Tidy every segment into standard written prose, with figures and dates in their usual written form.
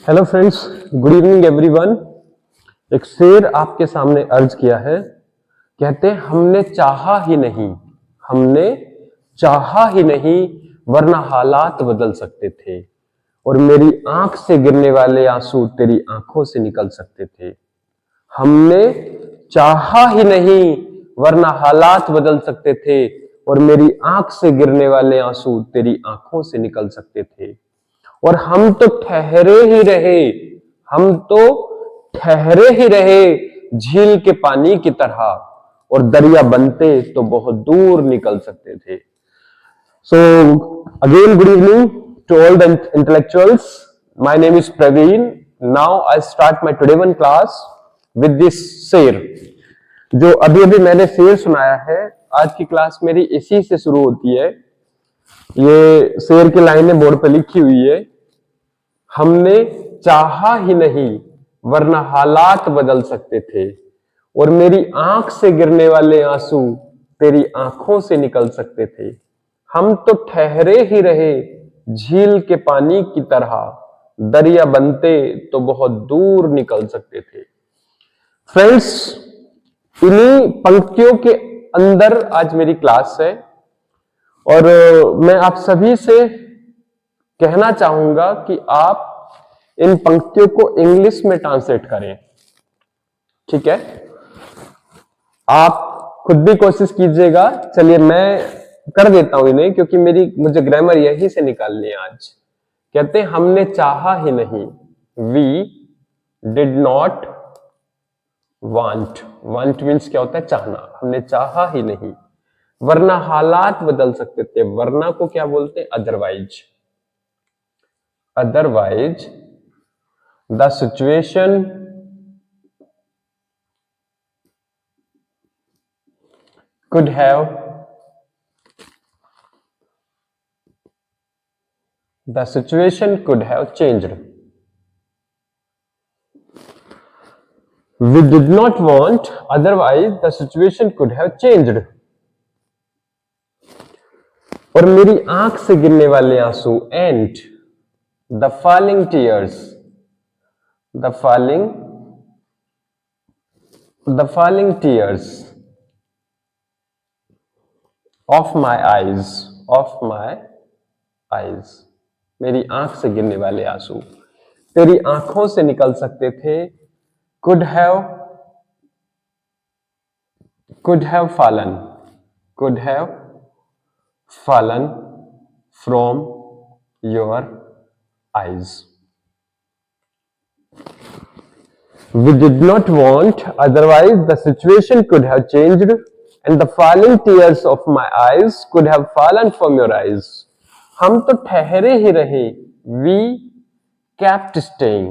Hello friends, good evening everyone. एक शेर आपके सामने अर्ज किया है। कहते हैं हमने चाहा ही नहीं, हमने चाहा ही नहीं, वरना हालात बदल सकते थे। और मेरी आंख से गिरने वाले आंसू तेरी आंखों से निकल सकते थे। हमने चाहा ही नहीं, वरना हालात बदल सकते थे। और मेरी आंख से गिरने वाले आंसू तेरी आंखों से निकल सकते थे। और हम तो ठहरे ही रहे, हम तो ठहरे ही रहे झील के पानी की तरह। और दरिया बनते तो बहुत दूर निकल सकते थे। So again good evening to all the intellectuals. My name is Praveen. Now I start my today one class with this शेर। जो अभी अभी मैंने शेर सुनाया है, आज की क्लास मेरी इसी से शुरू होती है। ये शेर की लाइनें बोर्ड पे लिखी हुई है। हमने चाहा ही नहीं, वरना हालात बदल सकते थे। और मेरी आंख से गिरने वाले आंसू तेरी आंखों से निकल सकते थे। हम तो ठहरे ही रहे झील के पानी की तरह। दरिया बनते तो बहुत दूर निकल सकते थे। फ्रेंड्स, इन्हीं पंक्तियों के अंदर आज मेरी क्लास है। और मैं आप सभी से कहना चाहूंगा कि आप इन पंक्तियों को इंग्लिश में ट्रांसलेट करें। ठीक है, आप खुद भी कोशिश कीजिएगा। चलिए मैं कर देता हूं इन्हें, क्योंकि मुझे ग्रामर यही से निकालनी है आज। कहते हैं हमने चाहा ही नहीं, we did not want. Want means क्या होता है? चाहना। हमने चाहा ही नहीं, वरना हालात बदल सकते थे। वरना को क्या बोलते हैं? Otherwise. Otherwise the situation could have changed. We did not want, otherwise the situation could have changed. और मेरी आंख से गिरने वाले आंसू, and the falling tears, the falling tears of my eyes, मेरी आंख से गिरने वाले आंसू तेरी आंखों से निकल सकते थे। could have fallen from your eyes. We did not want, otherwise the situation could have changed, and the falling tears of my eyes could have fallen from your eyes. हम तो ठहरे ही रहे, we kept staying.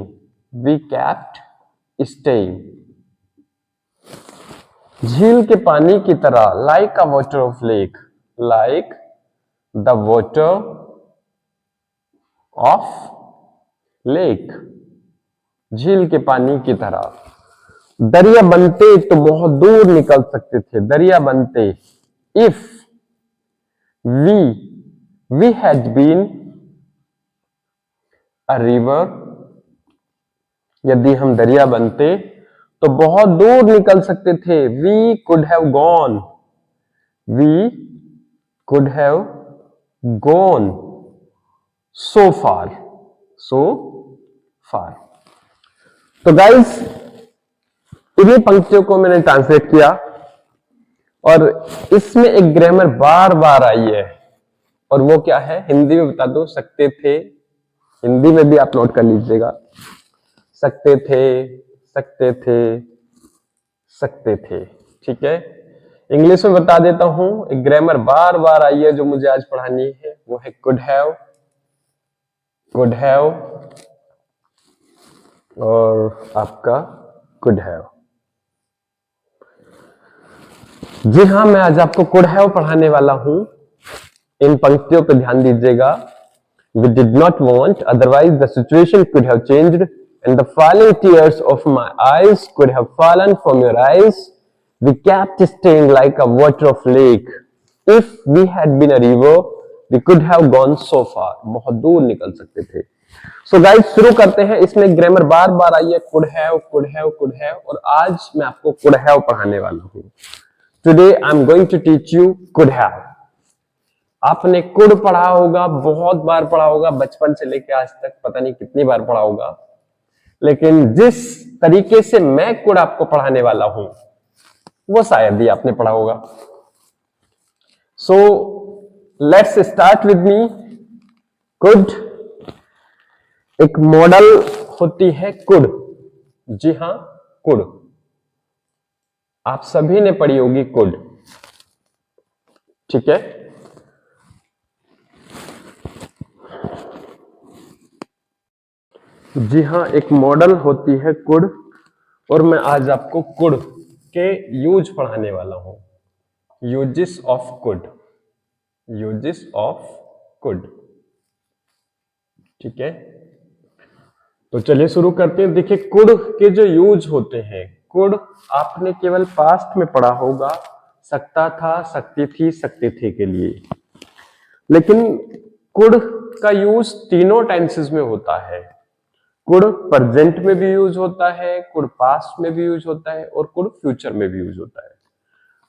झील के पानी की तरह, like a water of lake, like the water of lake, झील के पानी की तरह। दरिया बनते तो बहुत दूर निकल सकते थे। दरिया बनते, if we had been a river, यदि हम दरिया बनते तो बहुत दूर निकल सकते थे। we could have gone so far. तो गाइस, इन्हीं पंक्तियों को मैंने ट्रांसलेट किया और इसमें एक ग्रामर बार बार आई है। और वो क्या है? हिंदी में बता दो। सकते थे, हिंदी में भी आप नोट कर लीजिएगा। सकते थे। ठीक है, इंग्लिश में बता देता हूं। एक ग्रामर बार बार आई है जो मुझे आज पढ़ानी है, वो है could have और आपका could have। जी हाँ, मैं आज आपको could have पढ़ाने वाला हूं। इन पंक्तियों पे ध्यान दीजिएगा। We did not want, otherwise the situation could have changed, and the falling tears of my eyes could have fallen from your eyes. We kept staying like a water of lake. If we had been a river, we could have gone so far. बहुत दूर निकल सकते थे। So guys शुरू करते हैं। इसमें grammar बार बार आई है, could have, could have, could have, और आज मैं आपको कुड हैव पढ़ाने वाला हूं। Today I am going to teach you could have. आपने कुड पढ़ा होगा, बहुत बार पढ़ा होगा, बचपन से लेकर आज तक पता नहीं कितनी बार पढ़ा होगा, लेकिन जिस तरीके से मैं कुड आपको पढ़ाने वाला हूं वो शायद ही आपने पढ़ा होगा। So let's start with me. Could एक मॉडल होती है कुड। जी हां, कुड आप सभी ने पढ़ी होगी कुड, ठीक है। जी हां, एक मॉडल होती है कुड, और मैं आज आपको कुड के यूज पढ़ाने वाला हूं। Uses of could, uses of could, ठीक है। तो चलिए शुरू करते हैं। देखिए कुड के जो यूज होते हैं, कुड आपने केवल पास्ट में पढ़ा होगा, सकता था, सकती थी, सकते थे के लिए, लेकिन कुड का यूज तीनों टेंसेस में होता है। कुड प्रेजेंट में भी यूज होता है, कुड पास्ट में भी यूज होता है, और कुड फ्यूचर में भी यूज होता है।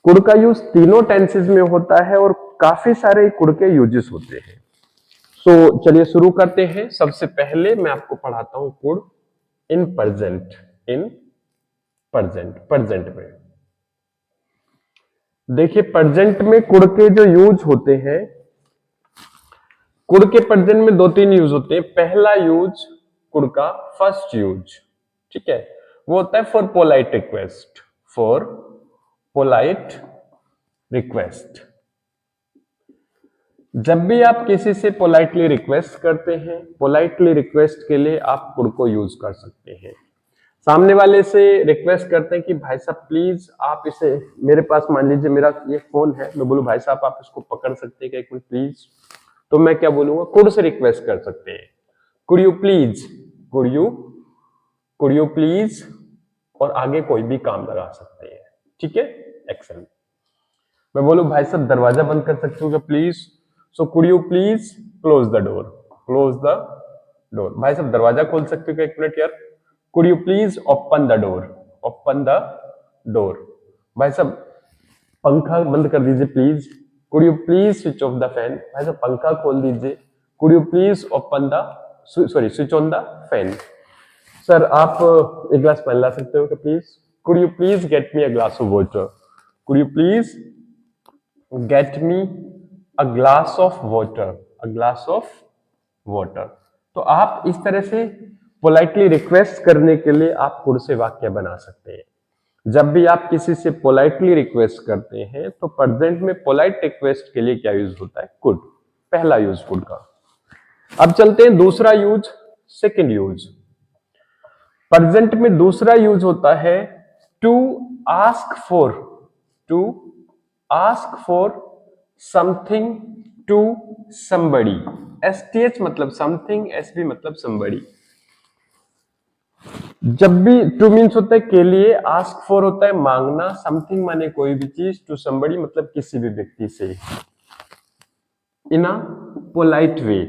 कुड का यूज तीनों टेंसेस में होता है और काफी सारे कुड के यूजेस होते हैं। तो चलिए शुरू करते हैं। सबसे पहले मैं आपको पढ़ाता हूं could in present. In present, present में देखिए, प्रेजेंट में कुड के जो यूज होते हैं, कुड के प्रेजेंट में दो तीन यूज होते हैं। पहला यूज कुड का फर्स्ट यूज, ठीक है, वो होता है for polite request. For polite request, जब भी आप किसी से पोलाइटली रिक्वेस्ट करते हैं, पोलाइटली रिक्वेस्ट के लिए आप कुड को यूज कर सकते हैं। सामने वाले से रिक्वेस्ट करते हैं कि भाई साहब प्लीज आप इसे मेरे पास, मान लीजिए मेरा ये फोन है, मैं बोलूं भाई साहब आप इसको पकड़ सकते हैं क्या एक मिनट प्लीज, तो मैं क्या बोलूंगा, कुड से रिक्वेस्ट कर सकते हैं। Could you please, could you please, और आगे कोई भी काम लगा सकते हैं, ठीक है। एक्सेलेंट। मैं बोलूं भाई साहब दरवाजा बंद कर सकते हो क्या please, so could you please close the door, close the door. भाई साहब दरवाजा खोल सकते हो क्या एक मिनट यार, could you please open the door, open the door. भाई साहब पंखा बंद कर दीजिए please, could you please switch off the fan. भाई साहब पंखा खोल दीजिए, could you please open the, sorry switch on the fan. Sir आप एक ग्लास पानी ला सकते हो क्या please, could you please get me a glass of water, could you please get me a glass of water, a glass of water. तो आप इस तरह से पोलाइटली रिक्वेस्ट करने के लिए आप कुड से वाक्य बना सकते हैं। जब भी आप किसी से पोलाइटली रिक्वेस्ट करते हैं तो प्रेजेंट में पोलाइट रिक्वेस्ट के लिए क्या यूज होता है, कुड, पहला यूज कुड का। अब चलते हैं दूसरा यूज, सेकंड यूज। प्रेजेंट में दूसरा यूज होता है to ask for, to ask for something to somebody। STH मतलब समथिंग, SB मतलब somebody। जब भी टू मीन्स होता है के लिए, आस्क फॉर होता है मांगना, समथिंग माने कोई भी चीज, टू somebody मतलब किसी भी व्यक्ति से, इन अ पोलाइट वे।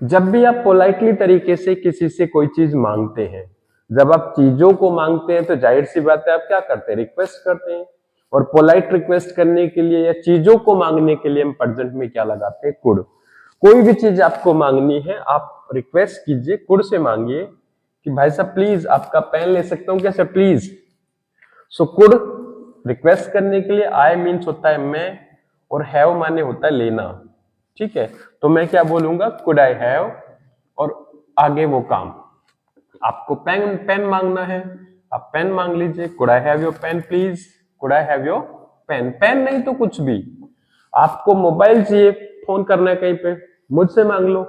जब भी आप पोलाइटली तरीके से किसी से कोई चीज मांगते हैं, जब आप चीजों को मांगते हैं तो जाहिर सी बात है आप क्या करते हैं, रिक्वेस्ट करते हैं। और पोलाइट रिक्वेस्ट करने के लिए या चीजों को मांगने के लिए हम प्रेजेंट में क्या लगाते हैं, कुड। कोई भी चीज आपको मांगनी है, आप रिक्वेस्ट कीजिए, कुड से मांगिए कि भाई साहब प्लीज आपका पेन ले सकता हूं क्या sir please. So could request करने के लिए, आई मीन्स होता है मैं, और हैव माने होता है लेना, ठीक है। तो मैं क्या बोलूंगा, कुड आई हैव, और आगे वो काम। आपको पेन, पेन मांगना है, आप पेन मांग लीजिए, could I have your pen please, could I have your pen. Pen नहीं तो कुछ भी, आपको मोबाइल चाहिए, फोन करना है कहीं पे, मुझसे मांग लो।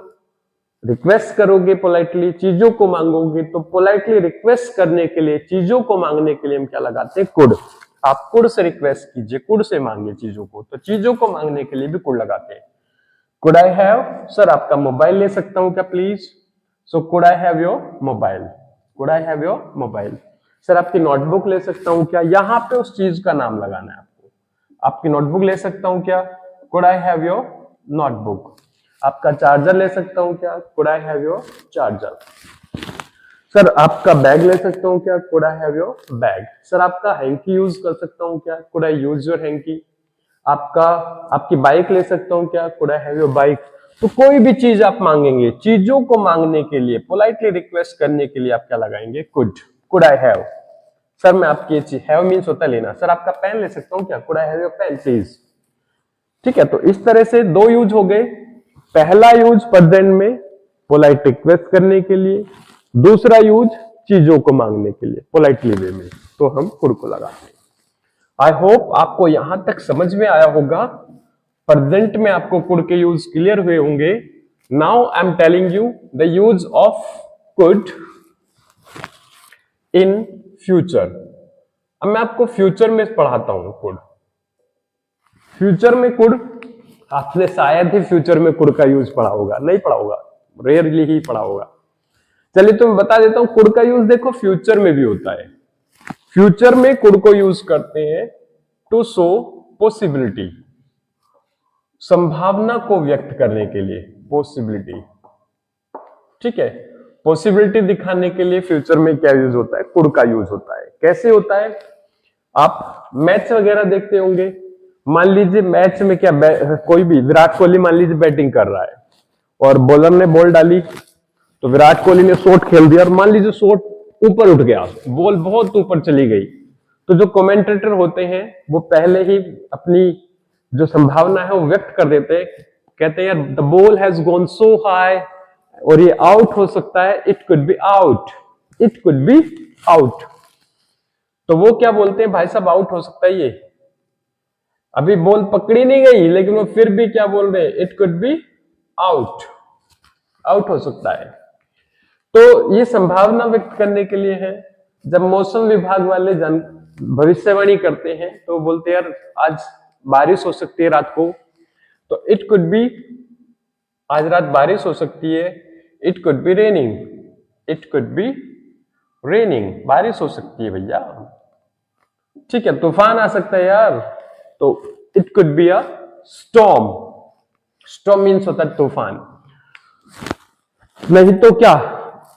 रिक्वेस्ट करोगे पोलाइटली, चीजों को मांगोगे, तो पोलाइटली रिक्वेस्ट करने के लिए, चीजों को मांगने के लिए हम क्या लगाते हैं, कुड। आप कुड से रिक्वेस्ट कीजिए, कुड से मांगिए चीजों को, तो चीजों को मांगने के लिए भी कुड लगाते हैं। कुड आई हैव, सर आपका मोबाइल ले सकता हूं क्या please, so could I have your mobile, could I have your mobile. Sir आपकी नोटबुक ले सकता हूं क्या, यहां पे उस चीज का नाम लगाना है आपको, आपकी नोटबुक ले सकता हूं क्या, could I have your notebook. आपका चार्जर ले सकता हूं क्या? Could I have your charger? Sir आपका बैग ले सकता हूं क्या? Could I have your bag? Sir आपका हैंकी यूज कर सकता हूं क्या? Could I use your hanky? आपकी बाइक ले सकता हूं क्या? Could I have your bike? तो कोई भी चीज आप मांगेंगे, चीजों को मांगने के लिए, पोलाइटली रिक्वेस्ट करने के लिए आप क्या लगाएंगे? Could I have? सर मैं आपकी ये चीज, हैव मीन्स होता है लेना। सर आपका पेन ले सकता हूं क्या? Could I have your pen please? ठीक है, तो इस तरह से दो यूज हो गए। पहला यूज प्रेजेंट में पोलाइट रिक्वेस्ट करने के लिए, दूसरा यूज चीजों को मांगने के लिए पोलाइटली वे में, तो हम कुड को लगाते हैं। आई होप आपको यहां तक समझ में आया होगा। प्रेजेंट में आपको कुड के यूज क्लियर हुए होंगे। Now I am telling you the use of could in future. अब मैं आपको फ्यूचर में पढ़ाता हूं कुड। फ्यूचर में कुड आपने शायद ही फ्यूचर में कुड का यूज पढ़ा होगा, नहीं पढ़ा होगा, रेयरली ही पढ़ा होगा। चलिए तो मैं बता देता हूं, कुड का यूज देखो फ्यूचर में भी होता है। फ्यूचर में कुड को यूज करते हैं टू शो पॉसिबिलिटी, संभावना को व्यक्त करने के लिए, पॉसिबिलिटी। ठीक है, पॉसिबिलिटी दिखाने के लिए फ्यूचर में क्या यूज होता है? कुड का यूज होता है। कैसे होता है? आप मैच वगैरह देखते होंगे। मान लीजिए मैच में क्या, कोई भी, विराट कोहली मान लीजिए बैटिंग कर रहा है और बॉलर ने बॉल डाली, तो विराट कोहली ने शॉट खेल दिया और मान लीजिए शॉट ऊपर उठ गया, बॉल बहुत ऊपर चली गई, तो जो कमेंटेटर होते हैं वो पहले ही अपनी जो संभावना है वो व्यक्त कर देते हैं, कहते हैं यार the ball has gone so high, और ये आउट हो सकता है, it could be out, it could be out. तो वो क्या बोलते हैं, भाई साहब आउट हो सकता है, ये अभी बॉल पकड़ी नहीं गई लेकिन वो फिर भी क्या बोल रहे हैं, it could be out, out हो सकता है। तो ये संभावना व्यक्त करने के लिए है। जब मौसम विभाग वाले भविष्यवाणी करते हैं तो बोलते हैं यार आज बारिश हो सकती है रात को, तो इट कुड बी, आज रात बारिश हो सकती है, it could be raining, it could be raining, बारिश हो सकती है भैया। ठीक है, तूफान आ सकता है यार, तो it could be a storm, storm means होता है तूफान। नहीं तो क्या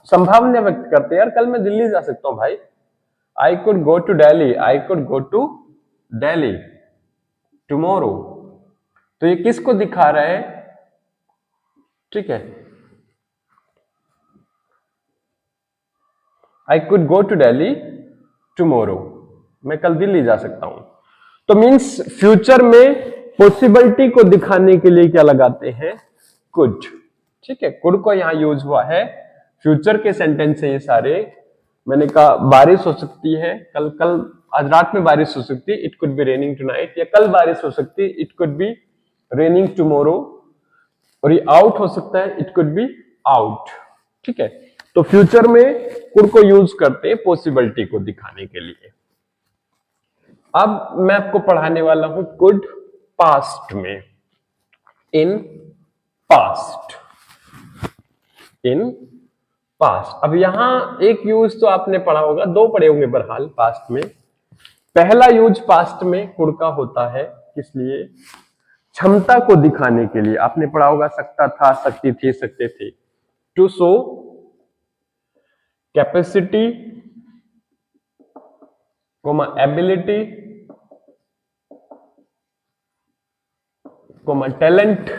संभावना व्यक्त करते हैं, यार कल मैं दिल्ली जा सकता हूं भाई, I could go to Delhi, I could go to Delhi tomorrow. तो ये किसको दिखा रहा है? ठीक है, I could go to Delhi tomorrow, मैं कल दिल्ली जा सकता हूं। तो मींस फ्यूचर में पॉसिबिलिटी को दिखाने के लिए क्या लगाते हैं? कुड। ठीक है, कुड को यहां यूज हुआ है, फ्यूचर के सेंटेंस है ये सारे। मैंने कहा बारिश हो सकती है कल आज रात में बारिश हो सकती है, it could be raining tonight, या कल बारिश हो सकती है, it could be raining tomorrow, और ये आउट हो सकता है, इट कुड बी आउट। ठीक है, तो फ्यूचर में कुड को यूज करते हैं पॉसिबिलिटी को दिखाने के लिए। अब मैं आपको पढ़ाने वाला हूं कुड पास्ट में, इन पास्ट, इन पास्ट। अब यहां एक यूज तो आपने पढ़ा होगा, दो पढ़े होंगे बहरहाल पास्ट में। पहला यूज पास्ट में कुड का होता है किस लिए? क्षमता को दिखाने के लिए। आपने पढ़ा होगा सकता था, सकती थी, सकते थे, to show capacity, ability, talent,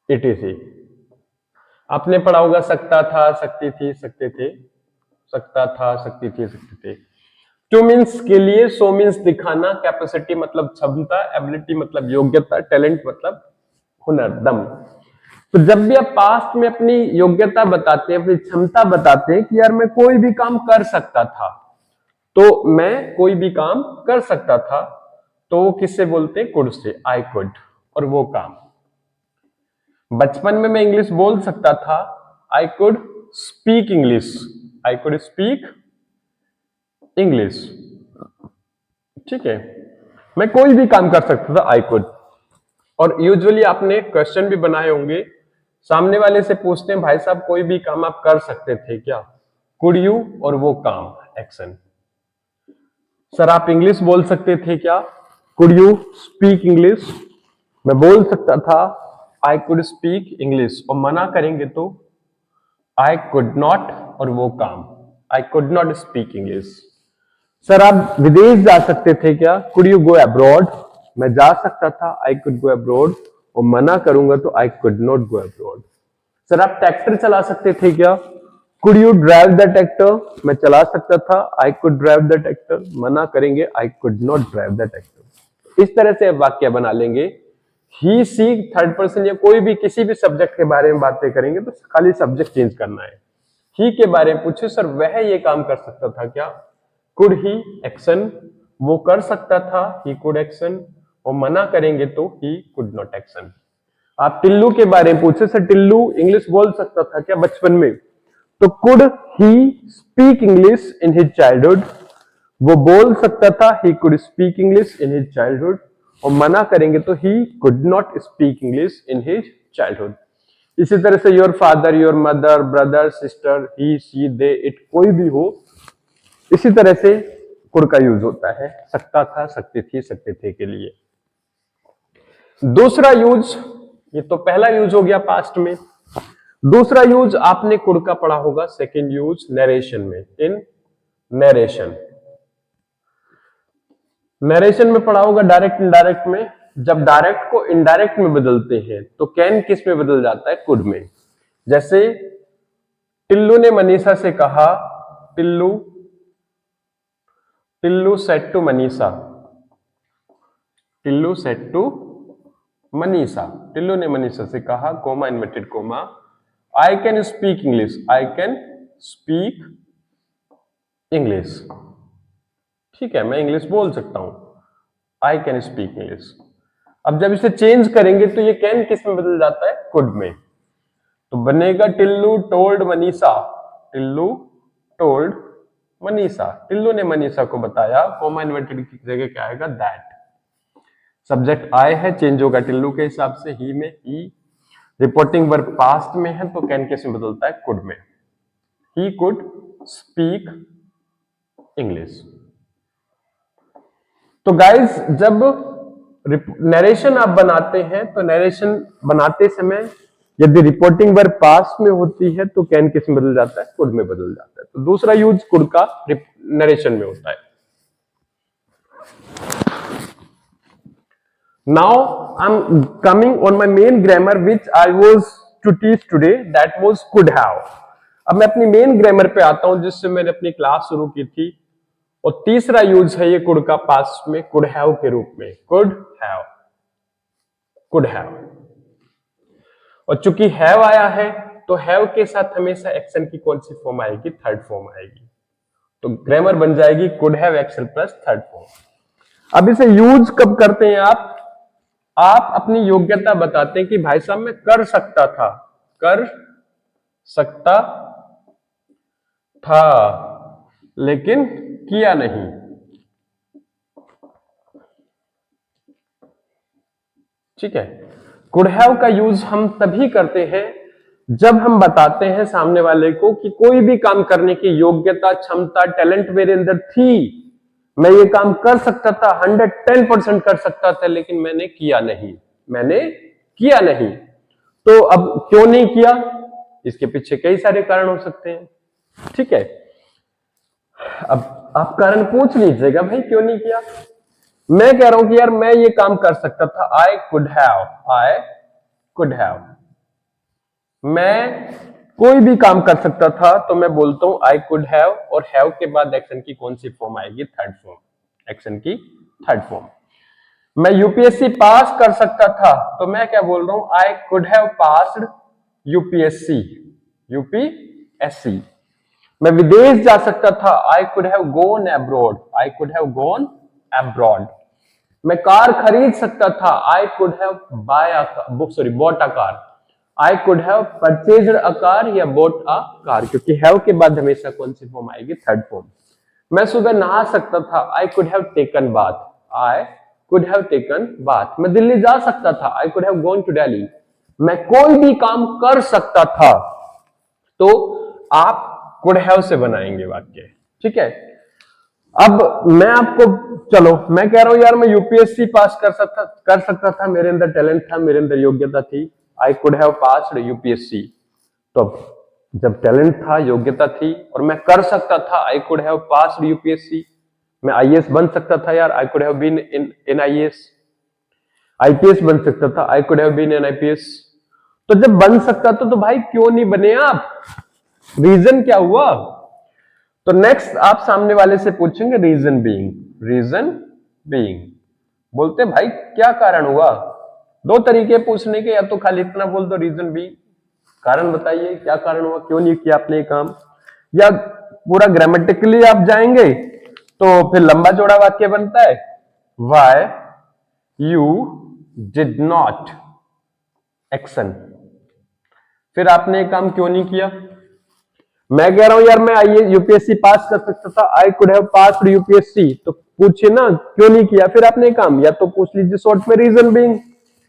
etc। आपने पढ़ा होगा सकता था, सकती थी, सकते थे, सकता था, सकती थी, सकते थे। टू मीन्स के लिए, सो मीन्स दिखाना, कैपेसिटी मतलब क्षमता, एबिलिटी मतलब योग्यता, टैलेंट मतलब हुनर, दम। तो जब भी आप पास्ट में अपनी योग्यता बताते हैं, अपनी क्षमता बताते हैं कि यार मैं कोई भी काम कर सकता था, तो मैं कोई भी काम कर सकता था, तो वो किससे बोलते हैं? Could say, I could. और वो काम, बचपन में मैं इंग्लिश बोल सकता था, I could speak English, I could speak English. ठीक है, मैं कोई भी काम कर सकता था, आई कुड। और यूजुअली आपने क्वेश्चन भी बनाए होंगे, सामने वाले से पूछते हैं भाई साहब कोई भी काम आप कर सकते थे क्या? कुड यू, और वो काम, एक्शन। सर आप इंग्लिश बोल सकते थे क्या? कुड यू स्पीक इंग्लिश, मैं बोल सकता था आई कुड स्पीक इंग्लिश, और मना करेंगे तो आई कुड नॉट और वो काम, I could not speak English. Sir आप विदेश जा सकते थे क्या, कुड यू गो अब्रॉड, मैं जा सकता था आई कुड गो अब्रॉड, और मना करूंगा तो I could not go abroad. Sir आप ट्रैक्टर चला सकते थे क्या, could you drive the tractor, मैं चला सकता था I could drive the tractor, मना करेंगे I could not drive the tractor. इस तरह से वाक्य बना लेंगे। ही सी थर्ड पर्सन या कोई भी किसी भी सब्जेक्ट के बारे में बातें करेंगे तो खाली सब्जेक्ट चेंज करना है। ही के बारे में पूछे सर वह ये काम कर सकता था क्या, कुड ही एक्शन, वो कर सकता था ही कुड एक्शन, और मना करेंगे तो ही कुड नॉट एक्शन। आप टिल्लू के बारे में पूछे सर टिल्लू इंग्लिश बोल सकता था क्या बचपन में, तो could he speak English in his childhood, वो बोल सकता था he could speak English in his childhood, और मना करेंगे तो he could not speak English in his childhood. इसी तरह से your father, your mother, brother, sister, he, she, they, it, कोई भी हो, इसी तरह से कुड का यूज होता है सकता था, सकती थी, सकते थे के लिए। दूसरा यूज, ये तो पहला यूज हो गया पास्ट में। दूसरा यूज आपने कुड का पढ़ा होगा, सेकंड यूज नरेशन में, इन नरेशन। नरेशन में पढ़ा होगा डायरेक्ट इनडायरेक्ट में। जब डायरेक्ट को इनडायरेक्ट में बदलते हैं तो कैन किस में बदल जाता है, कुड में। जैसे टिल्लू ने मनीषा से कहा, Tillu said to Manisha, Tillu said to Manisha, Tillu ने मनीषा से कहा, comma inverted comma, I can speak English, I can speak English, ठीक है मैं इंग्लिश बोल सकता हूं, आई कैन स्पीक इंग्लिश। अब जब इसे चेंज करेंगे तो ये कैन किस में बदल जाता है, कुड में। तो बनेगा टिल्लू टोल्ड मनीषा, टिल्लू टोल्ड मनीषा, टिल्लू ने मनीषा को बताया, कोमा इन्वर्टेड की जगह क्या आएगा, दैट। सब्जेक्ट आई है, चेंज होगा टिल्लू के हिसाब से, ही में ही। रिपोर्टिंग वर्ब पास्ट में है तो कैन किस में बदलता है, कुड में। He could speak English. तो गाइज जब नरेशन आप बनाते हैं तो नरेशन बनाते समय यदि रिपोर्टिंग वर्ब पास्ट में होती है तो कैन किस में बदल जाता है, कुड में बदल जाता है। तो दूसरा यूज कुड का नरेशन में होता है। Now I'm coming on my main grammar which I was to teach today, that was could have। अब मैं अपनी मेन ग्रामर पे आता हूं जिससे मैंने अपनी क्लास शुरू की थी, और तीसरा यूज है ये कुड का पास्ट में, कुड हैव के रूप में, कुड हैव, कुड हैव। और चूंकि हैव आया है तो हैव के साथ हमेशा एक्शन की कौन सी फॉर्म आएगी, थर्ड फॉर्म आएगी। तो ग्रामर बन जाएगी could have action plus third form. अब इसे यूज कब करते हैं आप अपनी योग्यता बताते हैं कि भाई साहब मैं कर सकता था, कर सकता था लेकिन किया नहीं। ठीक है, कुड हैव का यूज हम तभी करते हैं जब हम बताते हैं सामने वाले को कि कोई भी काम करने की योग्यता, क्षमता, टैलेंट मेरे अंदर थी, मैं ये काम कर सकता था, 110% कर सकता था, लेकिन मैंने किया नहीं, मैंने किया नहीं। तो अब क्यों नहीं किया, इसके पीछे कई सारे कारण हो सकते हैं। ठीक है, अब आप कारण पूछ लीजिएगा भाई क्यों नहीं किया। मैं कह रहा हूं कि यार मैं ये काम कर सकता था, आई कुड हैव, मैं कोई भी काम कर सकता था, तो मैं बोलता हूं आई कुड हैव, और हैव के बाद एक्शन की कौन सी फॉर्म आएगी, थर्ड फॉर्म, एक्शन की थर्ड फॉर्म। मैं यूपीएससी पास कर सकता था, तो मैं क्या बोल रहा हूं, आई कुड हैव पास्ड यूपीएससी, मैं विदेश जा सकता था, I could have gone abroad, I could have gone abroad. मैं कार खरीद सकता था, I could have bought a car, I could have purchased a car या बॉट अ कार, क्योंकि हैव के बाद हमेशा कौन सी फॉर्म आएगी, थर्ड फॉर्म। मैं सुबह नहा सकता था, I could have taken bath, I could have taken bath. मैं दिल्ली जा सकता था, I could have gone to Delhi. मैं कोई भी काम कर सकता था, तो आप कुड हैव से बनाएंगे वाक्य। ठीक है, अब मैं आपको, चलो मैं कह रहा हूं यार मैं यूपीएससी पास कर सकता था, मेरे अंदर टैलेंट था, मेरे अंदर योग्यता थी, आई कुड हैव पास्ड यूपीएससी। तो जब टैलेंट था, योग्यता थी और मैं कर सकता था, I could have passed UPSC, मैं आईएएस बन सकता था यार, I could have been in IAS, IPS बन सकता था, I could have been in IPS. तो जब बन सकता था तो भाई क्यों नहीं बने आप? रीजन क्या हुआ? तो नेक्स्ट आप सामने वाले से पूछेंगे रीजन बीइंग, बोलते भाई क्या कारण हुआ? दो तरीके पूछने के, या तो खाली इतना बोल दो रीजन बीइंग, कारण बताइए क्या कारण हुआ, क्यों नहीं किया आपने ये काम, या पूरा ग्रामेटिकली आप जाएंगे तो फिर लंबा चौड़ा वाक्य बनता है, why you did not action, फिर आपने ये काम क्यों नहीं किया? मैं कह रहा हूं यार मैं आईए यूपीएससी पास कर सकता था, I could have passed UPSC, तो पूछिए ना क्यों नहीं किया फिर आपने काम, या तो पूछ लीजिए शॉर्ट में रीजन बीइंग,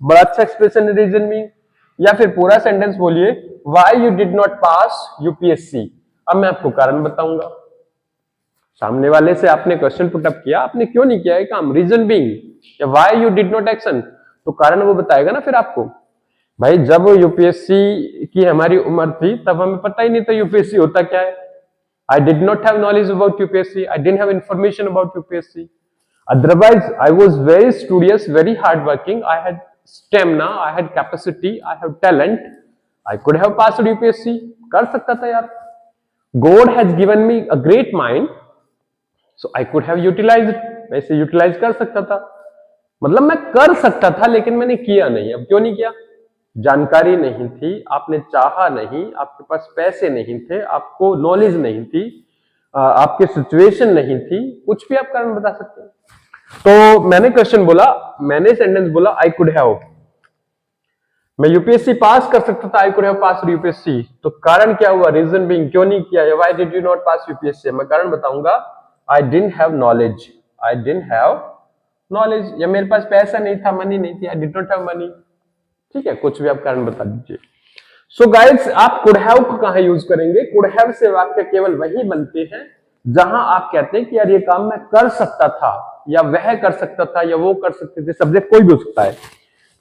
बड़ा अच्छा एक्सप्रेशन है रीजन बीइंग, या फिर पूरा सेंटेंस बोलिए why you did not pass UPSC. अब मैं आपको कारण बताऊंगा, सामने वाले से आपने क्वेश्चन पुट अप किया, आपने क्यों नहीं किया ये काम, रीजन बीइंग या why you did not action, तो कारण वो बताएगा ना फिर आपको। भाई जब यूपीएससी की हमारी उम्र थी तब हमें पता ही नहीं था यूपीएससी होता क्या है, I did not have knowledge about UPSC, I didn't have information about UPSC, otherwise I was very studious, very hardworking, I had stamina, I had capacity, I have talent, I could have passed UPSC, कर सकता था यार, God has given me a great mind, so I could have utilized it, मैं इसे utilise कर सकता था, मतलब मैं कर सकता था लेकिन मैंने किया नहीं। अब क्यों नहीं किया? जानकारी नहीं थी, आपने चाहा नहीं, आपके पास पैसे नहीं थे, आपको नॉलेज नहीं थी, आपके सिचुएशन नहीं थी, कुछ भी आप कारण बता सकते हैं। तो मैंने क्वेश्चन बोला, मैंने सेंटेंस बोला आई कुड हैव, मैं यूपीएससी पास कर सकता था, I could have passed UPSC, तो कारण क्या हुआ, रीजन बीइंग, क्यों नहीं किया, why did you not pass UPSC, मैं कारण बताऊंगा, I didn't have knowledge, I didn't have knowledge, या मेरे पास पैसा नहीं था, मनी नहीं थी, I did not have money, ठीक है, कुछ भी आप कारण बता दीजिए। सो गाइस, आप कुड हैव को कहां यूज करेंगे? कुड हैव से वाक्य केवल वही बनते हैं जहां आप कहते हैं कि यार ये काम मैं कर सकता था, या वह कर सकता था, या वो कर सकते थे, सब्जेक्ट कोई भी हो सकता है।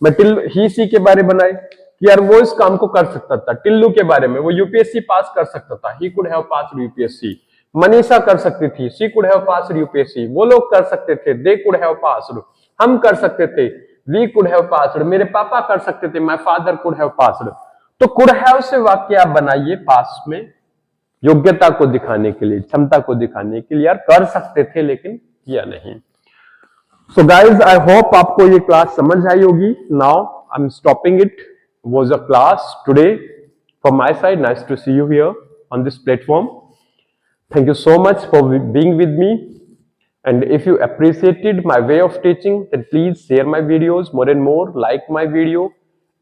मैं ही सी के बारे बनाए कि यार वो इस काम को कर सकता था, टिल्लू के बारे में वो यूपीएससी पास कर सकता था, he could have passed UPSC, Manisha कर सकती थी, she could have passed UPSC, वो लोग कर सकते थे, दे कुड हैव पास्ड, हम कर सकते थे, वी कुड हैव पास्ड, मेरे पापा कर सकते थे, my father could have passed. तो कुड हैव से वाक्य आप बनाइए पास्ट में, योग्यता को दिखाने के लिए, क्षमता को दिखाने के लिए, यार कर सकते थे लेकिन किया नहीं। सो गाइज, आई होप आपको ये क्लास समझ आई होगी। Now I am stopping it, was a class today from my side, nice to see you here on this platform. Thank you so much for being with me, and if you appreciated my way of teaching, then please share my videos more and more, like my video,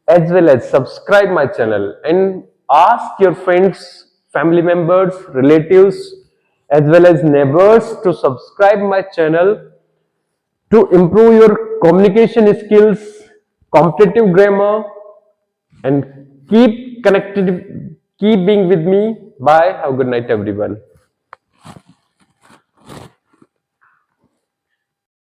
as well as subscribe my channel, and ask your friends, family members, relatives, as well as neighbors to subscribe my channel to improve your communication skills, competitive grammar, and keep connected, keep being with me. Bye, have a good night everyone.